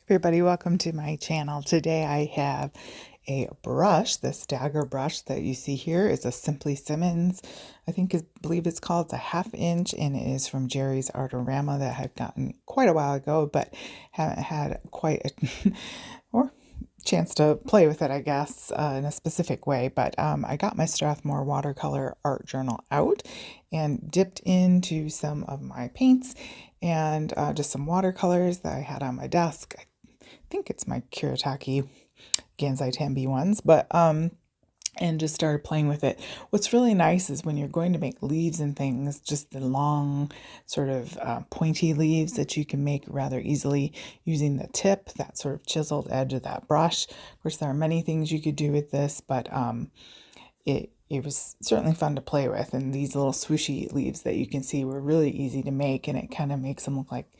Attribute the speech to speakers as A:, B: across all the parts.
A: Everybody, welcome to my channel. Today I have a brush. This Dagger brush that you see here is a Simply Simmons. I believe it's called. It's a 1/2 inch and it is from Jerry's Artorama that I've gotten quite a while ago, but haven't had quite a or chance to play with it, I guess, in a specific way. But I got my Strathmore watercolor art journal out and dipped into some of my paints and just some watercolors that I had on my desk. I think it's my Kuretake Ganzai ones, but and just started playing with it. What's really nice is when you're going to make leaves and things, just the long sort of pointy leaves that you can make rather easily using the tip, that sort of chiseled edge of that brush. Of course, there are many things you could do with this, but it was certainly fun to play with. And these little swooshy leaves that you can see were really easy to make, and it kind of makes them look like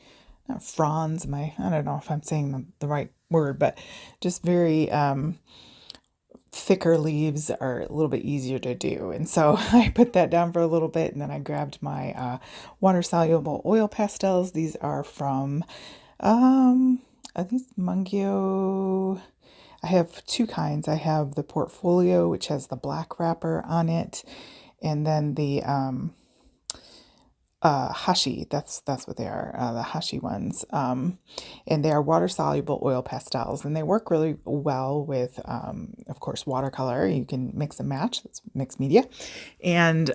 A: not fronds. I don't know if I'm saying the right word, but just very thicker leaves are a little bit easier to do. And so I put that down for a little bit, and then I grabbed my water-soluble oil pastels. These are from, I think Mungio. I have two kinds. I have the Portfolio, which has the black wrapper on it, and then the Hashi, that's what they are, the Hashi ones, and they are water-soluble oil pastels, and they work really well with, of course, watercolor. You can mix and match, that's mixed media, and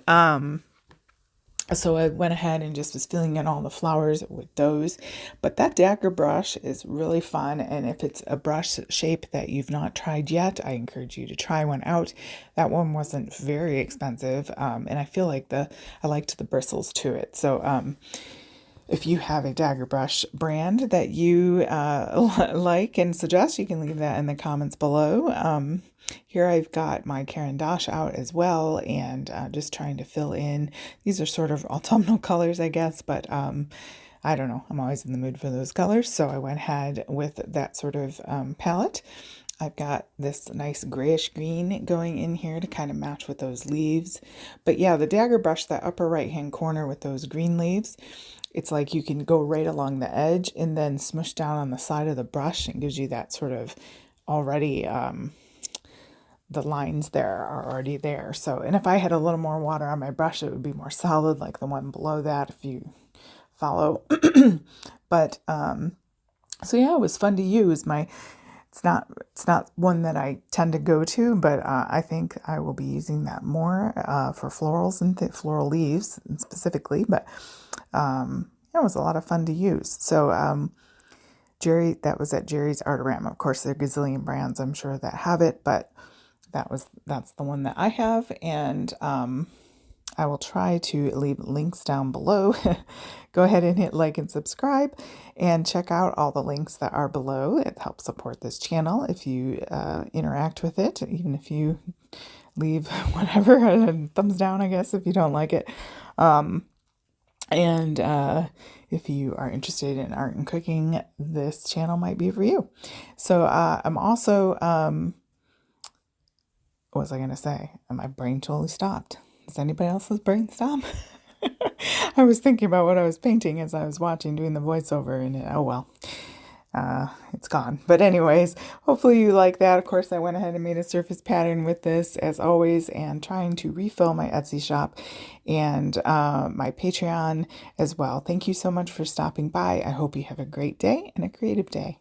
A: so I went ahead and just was filling in all the flowers with those. But that Dagger brush is really fun, and if it's a brush shape that you've not tried yet, I encourage you to try one out. That one wasn't very expensive, and I feel like I liked the bristles to it. So if you have a Dagger brush brand that you like and suggest, you can leave that in the comments below. Here I've got my Caran d'Ache out as well, and just trying to fill in. These are sort of autumnal colors, I guess, but I don't know. I'm always in the mood for those colors, so I went ahead with that sort of palette. I've got this nice grayish green going in here to kind of match with those leaves. But yeah, the Dagger brush, that upper right-hand corner with those green leaves, it's like you can go right along the edge and then smush down on the side of the brush, and gives you that sort of already, the lines there are already there. So, and if I had a little more water on my brush, it would be more solid like the one below that, if you follow. But, so yeah, it was fun to use. It's not one that I tend to go to, but I think I will be using that more for florals and floral leaves specifically. But it was a lot of fun to use. So that was at Jerry's Artorama. Of course, there are a gazillion brands, I'm sure, that have it, but that's the one that I have, and I will try to leave links down below. Go ahead and hit like and subscribe, and check out all the links that are below. It helps support this channel if you interact with it, even if you leave whatever, a thumbs down, I guess, if you don't like it. And if you are interested in art and cooking, this channel might be for you. So I'm also, what was I going to say? My brain totally stopped. Does anybody else's brain stop? I was thinking about what I was painting as I was doing the voiceover, and oh well, it's gone. But anyways, hopefully you like that. Of course, I went ahead and made a surface pattern with this, as always, and trying to refill my Etsy shop and my Patreon as well. Thank you so much for stopping by. I hope you have a great day and a creative day.